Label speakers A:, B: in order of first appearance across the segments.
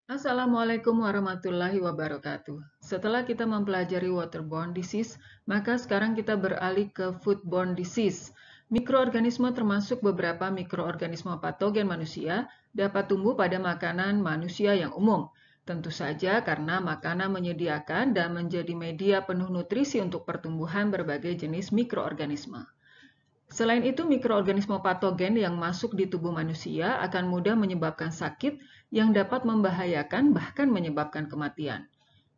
A: Assalamualaikum warahmatullahi wabarakatuh. Setelah kita mempelajari waterborne disease, maka sekarang kita beralih ke foodborne disease. Mikroorganisme termasuk beberapa mikroorganisme patogen manusia dapat tumbuh pada makanan manusia yang umum. Tentu saja karena makanan menyediakan dan menjadi media penuh nutrisi untuk pertumbuhan berbagai jenis mikroorganisme. Selain itu, mikroorganisme patogen yang masuk di tubuh manusia akan mudah menyebabkan sakit yang dapat membahayakan bahkan menyebabkan kematian.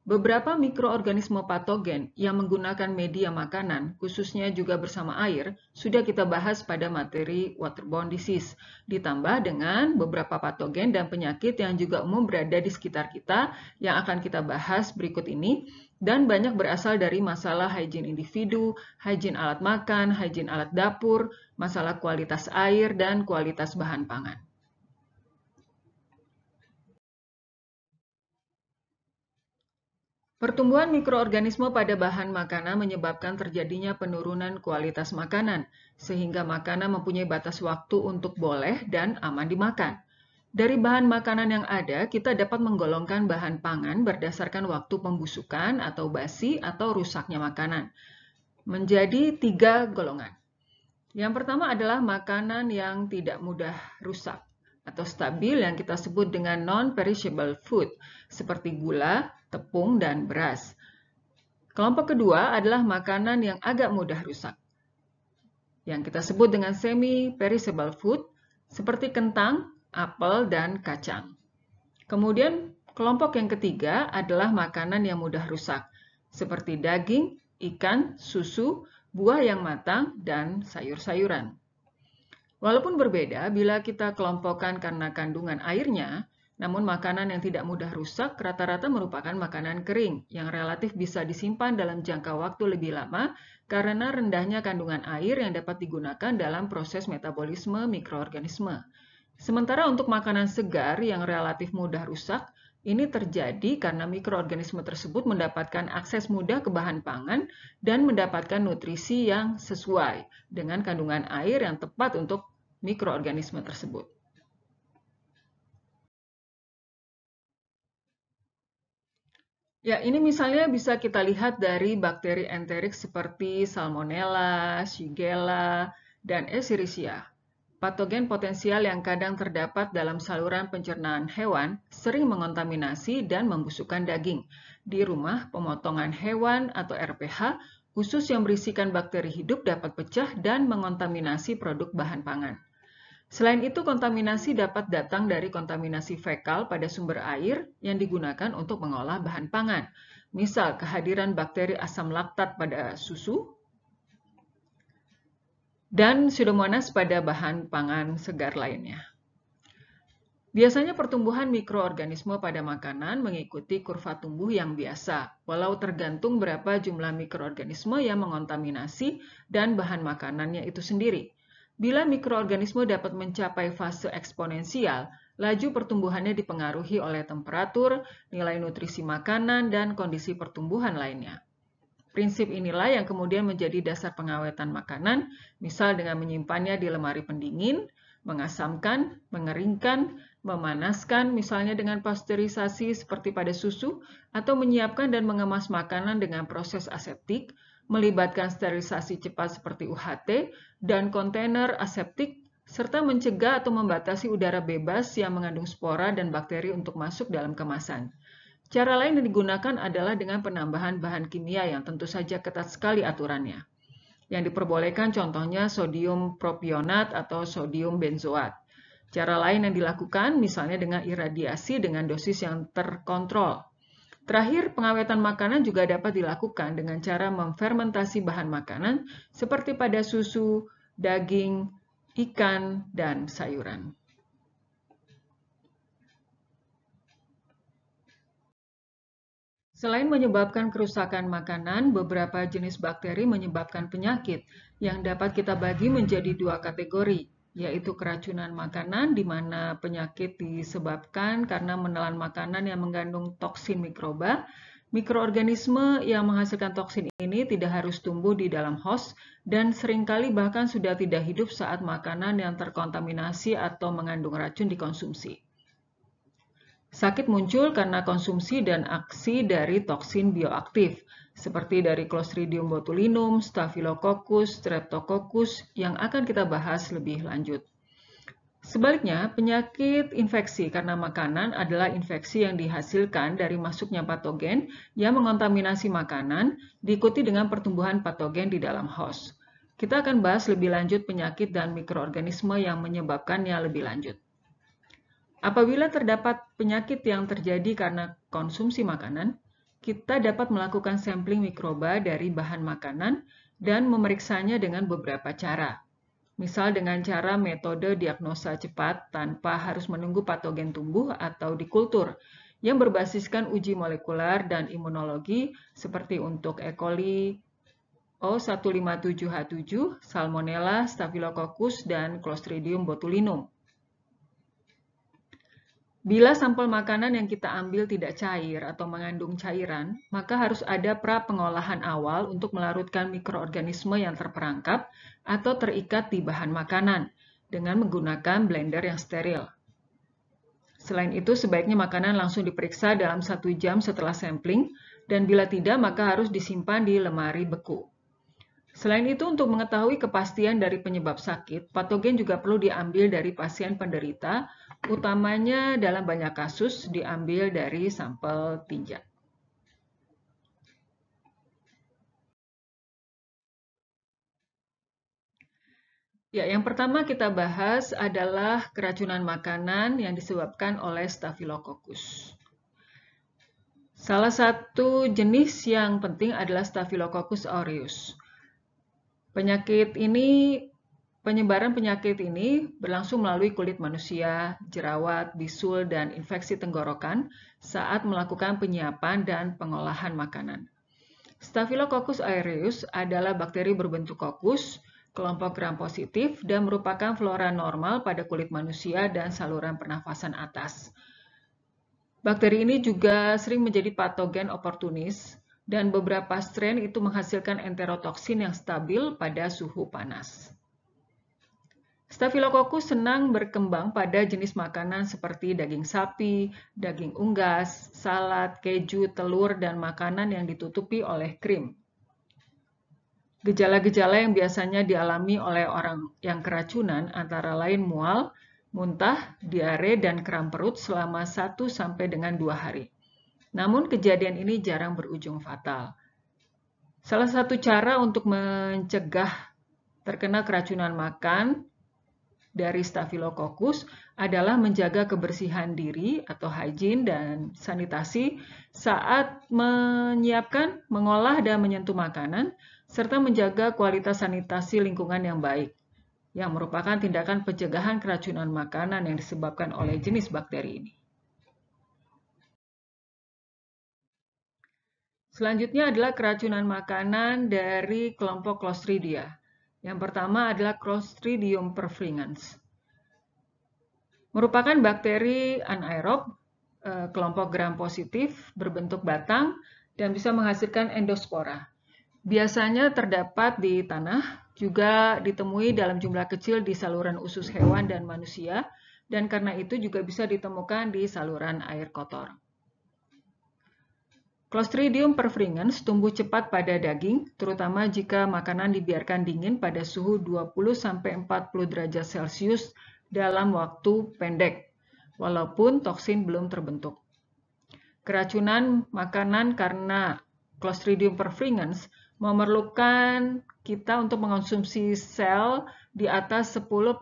A: Beberapa mikroorganisme patogen yang menggunakan media makanan, khususnya juga bersama air, sudah kita bahas pada materi waterborne disease, ditambah dengan beberapa patogen dan penyakit yang juga umum berada di sekitar kita yang akan kita bahas berikut ini, dan banyak berasal dari masalah hygiene individu, hygiene alat makan, hygiene alat dapur, masalah kualitas air, dan kualitas bahan pangan. Pertumbuhan mikroorganisme pada bahan makanan menyebabkan terjadinya penurunan kualitas makanan, sehingga makanan mempunyai batas waktu untuk boleh dan aman dimakan. Dari bahan makanan yang ada, kita dapat menggolongkan bahan pangan berdasarkan waktu pembusukan atau basi atau rusaknya makanan, menjadi 3 golongan. Yang pertama adalah makanan yang tidak mudah rusak atau stabil yang kita sebut dengan non-perishable food, seperti gula, tepung, dan beras. Kelompok kedua adalah makanan yang agak mudah rusak, yang kita sebut dengan semi-perishable food, seperti kentang, apel, dan kacang. Kemudian kelompok yang ketiga adalah makanan yang mudah rusak, seperti daging, ikan, susu, buah yang matang, dan sayur-sayuran. Walaupun berbeda, bila kita kelompokkan karena kandungan airnya, namun makanan yang tidak mudah rusak rata-rata merupakan makanan kering yang relatif bisa disimpan dalam jangka waktu lebih lama karena rendahnya kandungan air yang dapat digunakan dalam proses metabolisme mikroorganisme. Sementara untuk makanan segar yang relatif mudah rusak, ini terjadi karena mikroorganisme tersebut mendapatkan akses mudah ke bahan pangan dan mendapatkan nutrisi yang sesuai dengan kandungan air yang tepat untuk mikroorganisme tersebut. Ya, ini misalnya bisa kita lihat dari bakteri enterik seperti Salmonella, Shigella, dan Escherichia. Patogen potensial yang kadang terdapat dalam saluran pencernaan hewan sering mengontaminasi dan membusukkan daging di rumah pemotongan hewan atau RPH, khusus yang berisikan bakteri hidup dapat pecah dan mengontaminasi produk bahan pangan. Selain itu, kontaminasi dapat datang dari kontaminasi fekal pada sumber air yang digunakan untuk mengolah bahan pangan. Misal, kehadiran bakteri asam laktat pada susu dan Pseudomonas pada bahan pangan segar lainnya. Biasanya pertumbuhan mikroorganisme pada makanan mengikuti kurva tumbuh yang biasa, walau tergantung berapa jumlah mikroorganisme yang mengontaminasi dan bahan makanannya itu sendiri. Bila mikroorganisme dapat mencapai fase eksponensial, laju pertumbuhannya dipengaruhi oleh temperatur, nilai nutrisi makanan, dan kondisi pertumbuhan lainnya. Prinsip inilah yang kemudian menjadi dasar pengawetan makanan, misal dengan menyimpannya di lemari pendingin, mengasamkan, mengeringkan, memanaskan, misalnya dengan pasteurisasi seperti pada susu, atau menyiapkan dan mengemas makanan dengan proses aseptik, melibatkan sterilisasi cepat seperti UHT, dan kontainer aseptik, serta mencegah atau membatasi udara bebas yang mengandung spora dan bakteri untuk masuk dalam kemasan. Cara lain yang digunakan adalah dengan penambahan bahan kimia yang tentu saja ketat sekali aturannya. Yang diperbolehkan contohnya sodium propionat atau sodium benzoat. Cara lain yang dilakukan misalnya dengan iradiasi dengan dosis yang terkontrol. Terakhir, pengawetan makanan juga dapat dilakukan dengan cara memfermentasi bahan makanan seperti pada susu, daging, ikan, dan sayuran. Selain menyebabkan kerusakan makanan, beberapa jenis bakteri menyebabkan penyakit yang dapat kita bagi menjadi 2 kategori, yaitu keracunan makanan di mana penyakit disebabkan karena menelan makanan yang mengandung toksin mikroba. Mikroorganisme yang menghasilkan toksin ini tidak harus tumbuh di dalam host dan seringkali bahkan sudah tidak hidup saat makanan yang terkontaminasi atau mengandung racun dikonsumsi. Sakit muncul karena konsumsi dan aksi dari toksin bioaktif, seperti dari Clostridium botulinum, Staphylococcus, Streptococcus yang akan kita bahas lebih lanjut. Sebaliknya, penyakit infeksi karena makanan adalah infeksi yang dihasilkan dari masuknya patogen yang mengontaminasi makanan, diikuti dengan pertumbuhan patogen di dalam host. Kita akan bahas lebih lanjut penyakit dan mikroorganisme yang menyebabkannya lebih lanjut. Apabila terdapat penyakit yang terjadi karena konsumsi makanan, kita dapat melakukan sampling mikroba dari bahan makanan dan memeriksanya dengan beberapa cara. Misal dengan cara metode diagnosa cepat tanpa harus menunggu patogen tumbuh atau dikultur, yang berbasiskan uji molekuler dan imunologi seperti untuk E. coli, O157H7, Salmonella, Staphylococcus, dan Clostridium botulinum. Bila sampel makanan yang kita ambil tidak cair atau mengandung cairan, maka harus ada pra-pengolahan awal untuk melarutkan mikroorganisme yang terperangkap atau terikat di bahan makanan dengan menggunakan blender yang steril. Selain itu, sebaiknya makanan langsung diperiksa dalam 1 jam setelah sampling, dan bila tidak, maka harus disimpan di lemari beku. Selain itu, untuk mengetahui kepastian dari penyebab sakit, patogen juga perlu diambil dari pasien penderita, utamanya dalam banyak kasus diambil dari sampel tinja. Ya, yang pertama kita bahas adalah keracunan makanan yang disebabkan oleh Staphylococcus. Salah satu jenis yang penting adalah Staphylococcus aureus. Penyebaran penyakit ini berlangsung melalui kulit manusia, jerawat, bisul, dan infeksi tenggorokan saat melakukan penyiapan dan pengolahan makanan. Staphylococcus aureus adalah bakteri berbentuk kokus, kelompok gram positif, dan merupakan flora normal pada kulit manusia dan saluran pernafasan atas. Bakteri ini juga sering menjadi patogen oportunis, dan beberapa strain itu menghasilkan enterotoksin yang stabil pada suhu panas. Staphylococcus senang berkembang pada jenis makanan seperti daging sapi, daging unggas, salad, keju, telur, dan makanan yang ditutupi oleh krim. Gejala-gejala yang biasanya dialami oleh orang yang keracunan antara lain mual, muntah, diare, dan kram perut selama 1 sampai dengan 2 hari. Namun kejadian ini jarang berujung fatal. Salah satu cara untuk mencegah terkena keracunan makan dari Staphylococcus adalah menjaga kebersihan diri atau hygiene dan sanitasi saat menyiapkan, mengolah, dan menyentuh makanan, serta menjaga kualitas sanitasi lingkungan yang baik, yang merupakan tindakan pencegahan keracunan makanan yang disebabkan oleh jenis bakteri ini. Selanjutnya adalah keracunan makanan dari kelompok Clostridia. Yang pertama adalah Clostridium perfringens. Merupakan bakteri anaerob, kelompok gram positif, berbentuk batang, dan bisa menghasilkan endospora. Biasanya terdapat di tanah, juga ditemui dalam jumlah kecil di saluran usus hewan dan manusia, dan karena itu juga bisa ditemukan di saluran air kotor. Clostridium perfringens tumbuh cepat pada daging, terutama jika makanan dibiarkan dingin pada suhu 20–40 derajat Celcius dalam waktu pendek, walaupun toksin belum terbentuk. Keracunan makanan karena Clostridium perfringens memerlukan kita untuk mengonsumsi sel di atas 10⁸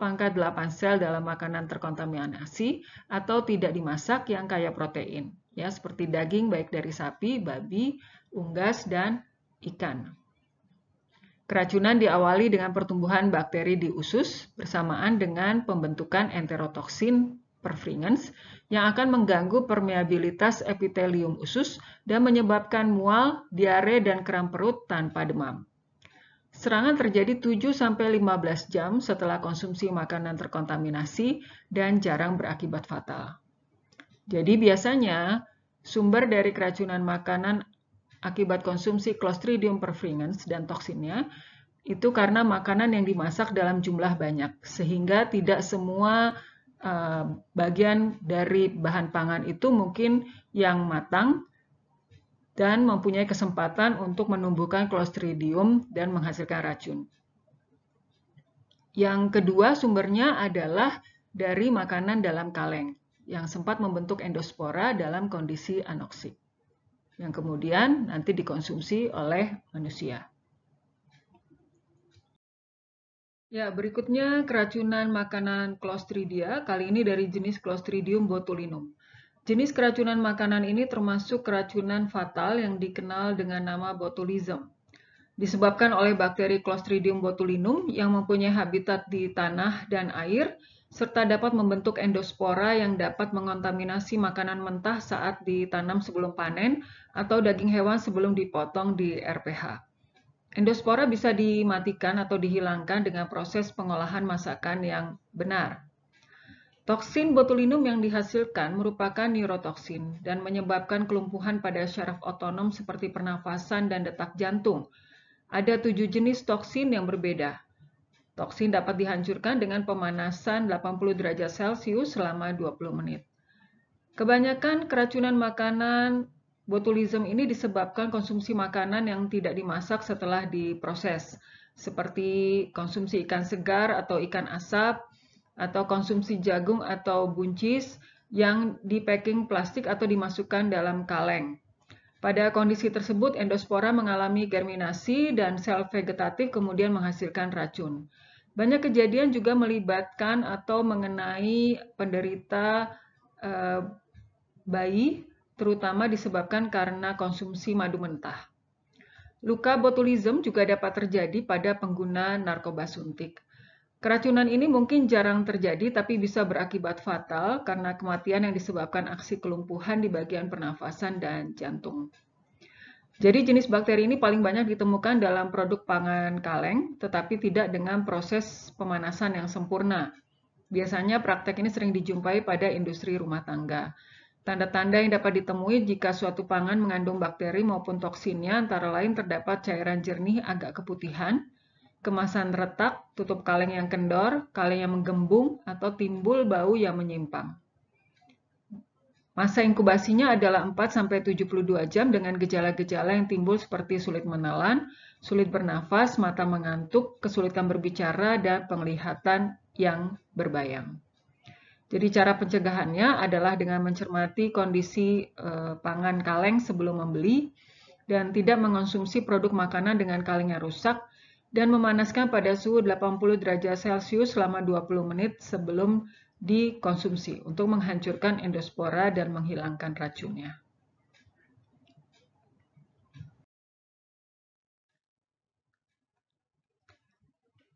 A: sel dalam makanan terkontaminasi atau tidak dimasak yang kaya protein, ya, seperti daging baik dari sapi, babi, unggas, dan ikan. Keracunan diawali dengan pertumbuhan bakteri di usus bersamaan dengan pembentukan enterotoksin perfringens yang akan mengganggu permeabilitas epitelium usus dan menyebabkan mual, diare, dan kram perut tanpa demam. Serangan terjadi 7–15 jam setelah konsumsi makanan terkontaminasi dan jarang berakibat fatal. Jadi biasanya sumber dari keracunan makanan akibat konsumsi Clostridium perfringens dan toksinnya itu karena makanan yang dimasak dalam jumlah banyak, sehingga tidak semua bagian dari bahan pangan itu mungkin yang matang dan mempunyai kesempatan untuk menumbuhkan Clostridium dan menghasilkan racun. Yang kedua sumbernya adalah dari makanan dalam kaleng yang sempat membentuk endospora dalam kondisi anoksik, yang kemudian nanti dikonsumsi oleh manusia. Ya, berikutnya keracunan makanan Clostridia, kali ini dari jenis Clostridium botulinum. Jenis keracunan makanan ini termasuk keracunan fatal yang dikenal dengan nama botulism. Disebabkan oleh bakteri Clostridium botulinum yang mempunyai habitat di tanah dan air, serta dapat membentuk endospora yang dapat mengontaminasi makanan mentah saat ditanam sebelum panen atau daging hewan sebelum dipotong di RPH. Endospora bisa dimatikan atau dihilangkan dengan proses pengolahan masakan yang benar. Toksin botulinum yang dihasilkan merupakan neurotoksin dan menyebabkan kelumpuhan pada syaraf otonom seperti pernafasan dan detak jantung. Ada 7 jenis toksin yang berbeda. Toksin dapat dihancurkan dengan pemanasan 80 derajat Celcius selama 20 menit. Kebanyakan keracunan makanan botulism ini disebabkan konsumsi makanan yang tidak dimasak setelah diproses, seperti konsumsi ikan segar atau ikan asap, atau konsumsi jagung atau buncis yang di-packing plastik atau dimasukkan dalam kaleng. Pada kondisi tersebut, endospora mengalami germinasi dan sel vegetatif kemudian menghasilkan racun. Banyak kejadian juga melibatkan atau mengenai penderita bayi, terutama disebabkan karena konsumsi madu mentah. Luka botulism juga dapat terjadi pada pengguna narkoba suntik. Keracunan ini mungkin jarang terjadi tapi bisa berakibat fatal karena kematian yang disebabkan aksi kelumpuhan di bagian pernafasan dan jantung. Jadi jenis bakteri ini paling banyak ditemukan dalam produk pangan kaleng, tetapi tidak dengan proses pemanasan yang sempurna. Biasanya praktek ini sering dijumpai pada industri rumah tangga. Tanda-tanda yang dapat ditemui jika suatu pangan mengandung bakteri maupun toksinnya antara lain terdapat cairan jernih agak keputihan, kemasan retak, tutup kaleng yang kendor, kaleng yang menggembung, atau timbul bau yang menyimpang. Masa inkubasinya adalah 4-72 jam dengan gejala-gejala yang timbul seperti sulit menelan, sulit bernafas, mata mengantuk, kesulitan berbicara, dan penglihatan yang berbayang. Jadi cara pencegahannya adalah dengan mencermati kondisi pangan kaleng sebelum membeli dan tidak mengonsumsi produk makanan dengan kaleng yang rusak, dan memanaskan pada suhu 80 derajat Celcius selama 20 menit sebelum dikonsumsi untuk menghancurkan endospora dan menghilangkan racunnya.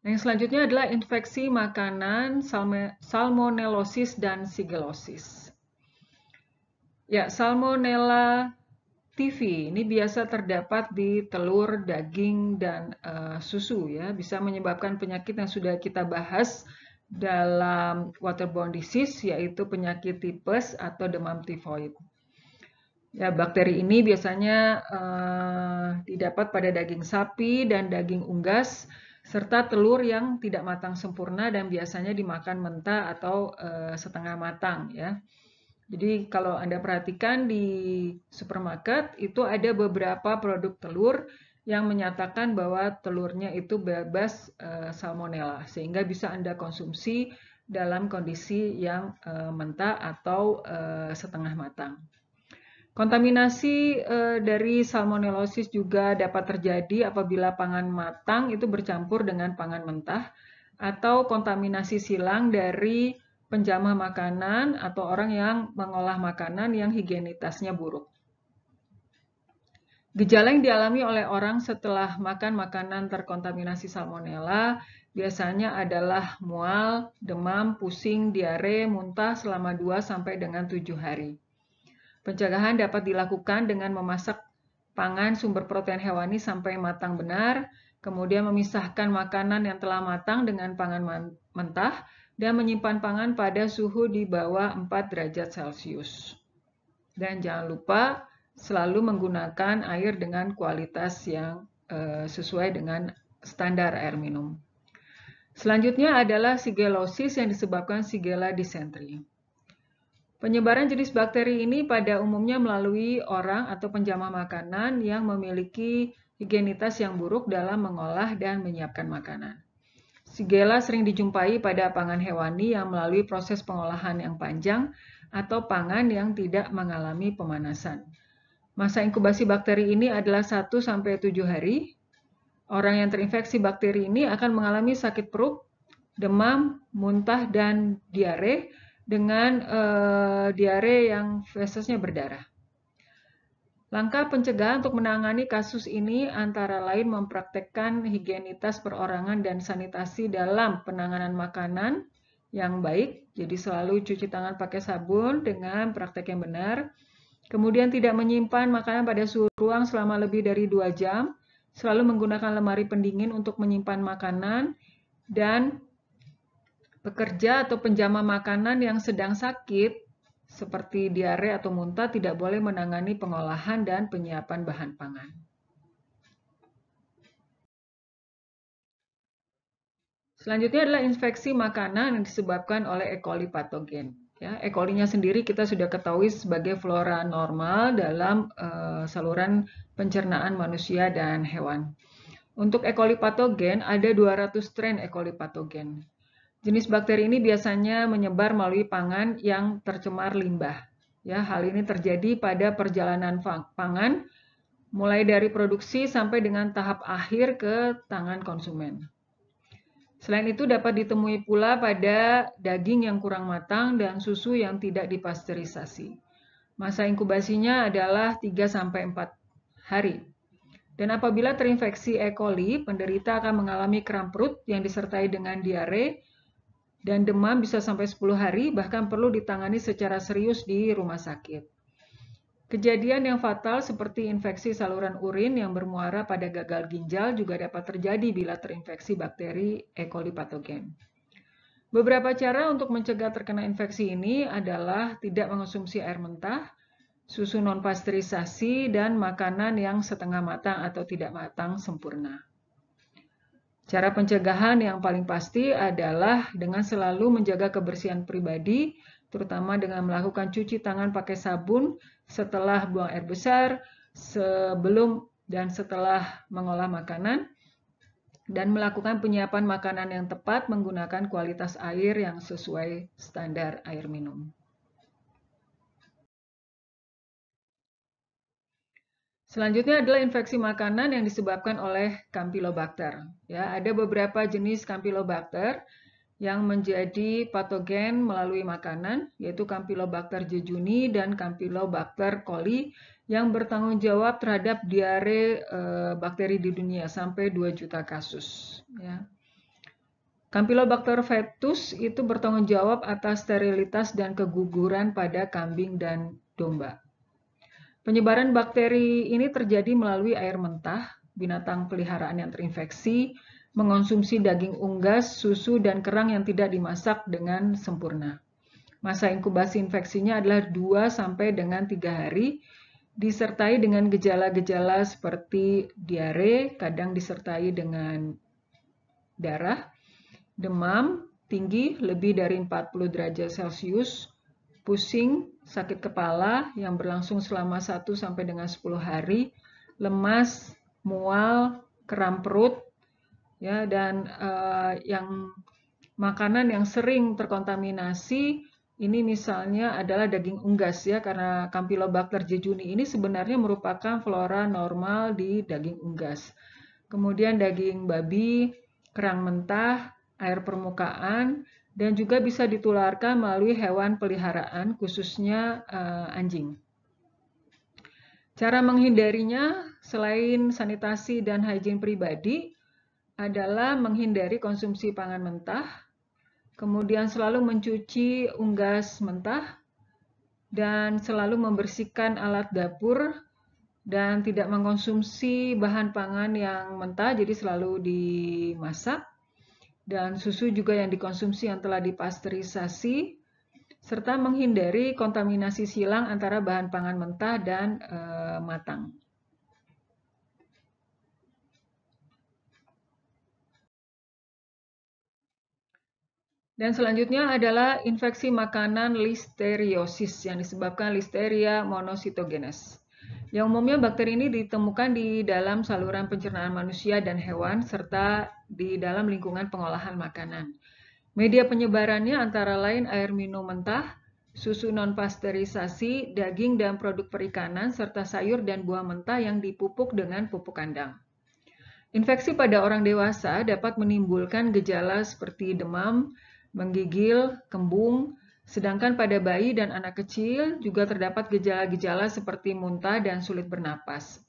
A: Yang selanjutnya adalah infeksi makanan, salmonellosis dan shigellosis. Ya, Salmonella TV ini biasa terdapat di telur, daging, dan susu ya, bisa menyebabkan penyakit yang sudah kita bahas dalam waterborne disease, yaitu penyakit tipes atau demam tifoid. Ya, bakteri ini biasanya didapat pada daging sapi dan daging unggas, serta telur yang tidak matang sempurna dan biasanya dimakan mentah atau setengah matang ya. Jadi kalau Anda perhatikan di supermarket itu ada beberapa produk telur yang menyatakan bahwa telurnya itu bebas salmonella, sehingga bisa Anda konsumsi dalam kondisi yang mentah atau setengah matang. Kontaminasi dari salmonellosis juga dapat terjadi apabila pangan matang itu bercampur dengan pangan mentah atau kontaminasi silang dari penjamah makanan atau orang yang mengolah makanan yang higienitasnya buruk. Gejala yang dialami oleh orang setelah makan makanan terkontaminasi salmonella biasanya adalah mual, demam, pusing, diare, muntah selama 2 sampai dengan 7 hari. Pencegahan dapat dilakukan dengan memasak pangan sumber protein hewani sampai matang benar, kemudian memisahkan makanan yang telah matang dengan pangan mentah, dan menyimpan pangan pada suhu di bawah 4 derajat Celcius. Dan jangan lupa selalu menggunakan air dengan kualitas yang sesuai dengan standar air minum. Selanjutnya adalah sigelosis yang disebabkan Shigella dysentery. Penyebaran jenis bakteri ini pada umumnya melalui orang atau penjamah makanan yang memiliki higienitas yang buruk dalam mengolah dan menyiapkan makanan. Shigella sering dijumpai pada pangan hewani yang melalui proses pengolahan yang panjang atau pangan yang tidak mengalami pemanasan. Masa inkubasi bakteri ini adalah 1-7 hari. Orang yang terinfeksi bakteri ini akan mengalami sakit perut, demam, muntah, dan diare dengan diare yang fesesnya berdarah. Langkah pencegahan untuk menangani kasus ini antara lain mempraktekkan higienitas perorangan dan sanitasi dalam penanganan makanan yang baik, jadi selalu cuci tangan pakai sabun dengan praktek yang benar. Kemudian tidak menyimpan makanan pada suhu ruang selama lebih dari 2 jam, selalu menggunakan lemari pendingin untuk menyimpan makanan, dan pekerja atau penjamah makanan yang sedang sakit, seperti diare atau muntah, tidak boleh menangani pengolahan dan penyiapan bahan pangan. Selanjutnya adalah infeksi makanan yang disebabkan oleh E. coli patogen. Ya, E. coli-nya sendiri kita sudah ketahui sebagai flora normal dalam saluran pencernaan manusia dan hewan. Untuk E. coli patogen, ada 200 strain E. coli patogen. Jenis bakteri ini biasanya menyebar melalui pangan yang tercemar limbah. Ya, hal ini terjadi pada perjalanan pangan, mulai dari produksi sampai dengan tahap akhir ke tangan konsumen. Selain itu dapat ditemui pula pada daging yang kurang matang dan susu yang tidak dipasteurisasi. Masa inkubasinya adalah 3-4 hari. Dan apabila terinfeksi E. coli, penderita akan mengalami kram perut yang disertai dengan diare, dan demam bisa sampai 10 hari, bahkan perlu ditangani secara serius di rumah sakit. Kejadian yang fatal seperti infeksi saluran urin yang bermuara pada gagal ginjal juga dapat terjadi bila terinfeksi bakteri E. coli patogen. Beberapa cara untuk mencegah terkena infeksi ini adalah tidak mengonsumsi air mentah, susu non-pasteurisasi, dan makanan yang setengah matang atau tidak matang sempurna. Cara pencegahan yang paling pasti adalah dengan selalu menjaga kebersihan pribadi, terutama dengan melakukan cuci tangan pakai sabun setelah buang air besar, sebelum dan setelah mengolah makanan, dan melakukan penyiapan makanan yang tepat menggunakan kualitas air yang sesuai standar air minum. Selanjutnya adalah infeksi makanan yang disebabkan oleh Campylobacter. Ya, ada beberapa jenis Campylobacter yang menjadi patogen melalui makanan, yaitu Campylobacter jejuni dan Campylobacter coli yang bertanggung jawab terhadap diare bakteri di dunia sampai 2 juta kasus. Ya. Campylobacter fetus itu bertanggung jawab atas sterilitas dan keguguran pada kambing dan domba. Penyebaran bakteri ini terjadi melalui air mentah, binatang peliharaan yang terinfeksi, mengonsumsi daging unggas, susu, dan kerang yang tidak dimasak dengan sempurna. Masa inkubasi infeksinya adalah 2-3 hari, disertai dengan gejala-gejala seperti diare, kadang disertai dengan darah, demam tinggi lebih dari 40 derajat Celcius, pusing, sakit kepala yang berlangsung selama 1-10 hari, lemas, mual, kram perut, ya, dan yang makanan yang sering terkontaminasi ini misalnya adalah daging unggas, ya, karena Campylobacter jejuni ini sebenarnya merupakan flora normal di daging unggas. Kemudian daging babi, kerang mentah, air permukaan, dan juga bisa ditularkan melalui hewan peliharaan, khususnya anjing. Cara menghindarinya selain sanitasi dan higien pribadi adalah menghindari konsumsi pangan mentah, kemudian selalu mencuci unggas mentah, dan selalu membersihkan alat dapur, dan tidak mengkonsumsi bahan pangan yang mentah, jadi selalu dimasak. Dan susu juga yang dikonsumsi yang telah dipasteurisasi, serta menghindari kontaminasi silang antara bahan pangan mentah dan matang. Dan selanjutnya adalah infeksi makanan listeriosis yang disebabkan Listeria monocytogenes. Yang umumnya bakteri ini ditemukan di dalam saluran pencernaan manusia dan hewan serta di dalam lingkungan pengolahan makanan. Media penyebarannya antara lain air minum mentah, susu non-pasteurisasi, daging dan produk perikanan, serta sayur dan buah mentah yang dipupuk dengan pupuk kandang. Infeksi pada orang dewasa dapat menimbulkan gejala seperti demam, menggigil, kembung, sedangkan pada bayi dan anak kecil juga terdapat gejala-gejala seperti muntah dan sulit bernapas.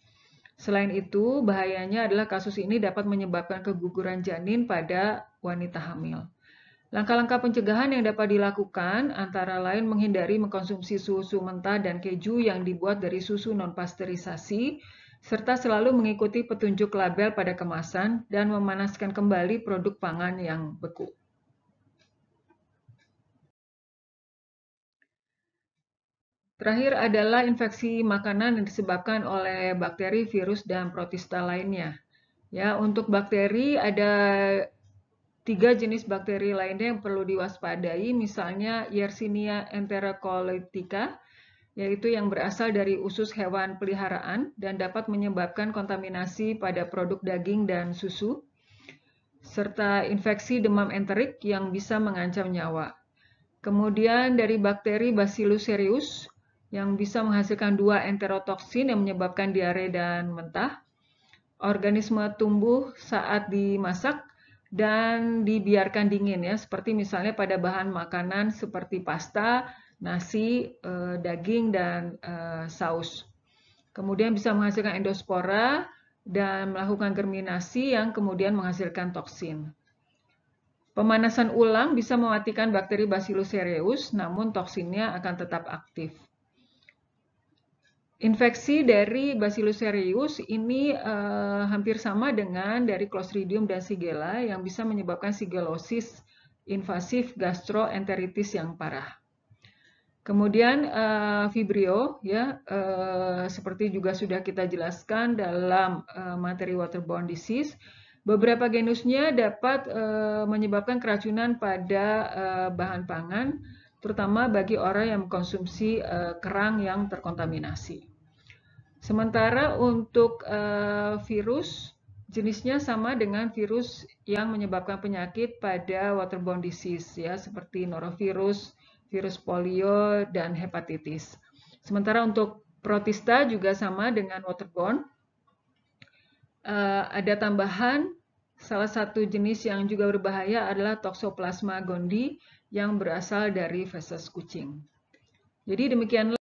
A: Selain itu, bahayanya adalah kasus ini dapat menyebabkan keguguran janin pada wanita hamil. Langkah-langkah pencegahan yang dapat dilakukan antara lain menghindari mengkonsumsi susu mentah dan keju yang dibuat dari susu non-pasteurisasi, serta selalu mengikuti petunjuk label pada kemasan dan memanaskan kembali produk pangan yang beku. Terakhir adalah infeksi makanan yang disebabkan oleh bakteri, virus, dan protista lainnya. Ya, untuk bakteri ada 3 jenis bakteri lainnya yang perlu diwaspadai, misalnya Yersinia enterocolitica, yaitu yang berasal dari usus hewan peliharaan dan dapat menyebabkan kontaminasi pada produk daging dan susu, serta infeksi demam enterik yang bisa mengancam nyawa. Kemudian dari bakteri Bacillus cereus yang bisa menghasilkan 2 enterotoksin yang menyebabkan diare dan mentah. Organisme tumbuh saat dimasak dan dibiarkan dingin ya, seperti misalnya pada bahan makanan seperti pasta, nasi, daging, dan saus. Kemudian bisa menghasilkan endospora dan melakukan germinasi yang kemudian menghasilkan toksin. Pemanasan ulang bisa mematikan bakteri Bacillus cereus, namun toksinnya akan tetap aktif. Infeksi dari Bacillus cereus ini hampir sama dengan dari Clostridium dan Shigella yang bisa menyebabkan sigelosis invasif gastroenteritis yang parah. Kemudian Vibrio ya seperti juga sudah kita jelaskan dalam materi waterborne disease, beberapa genusnya dapat menyebabkan keracunan pada bahan pangan, terutama bagi orang yang mengkonsumsi kerang yang terkontaminasi. Sementara untuk virus, jenisnya sama dengan virus yang menyebabkan penyakit pada waterborne disease, ya, seperti norovirus, virus polio, dan hepatitis. Sementara untuk protista juga sama dengan waterborne. Ada tambahan, salah satu jenis yang juga berbahaya adalah Toxoplasma gondii yang berasal dari feses kucing. Jadi demikianlah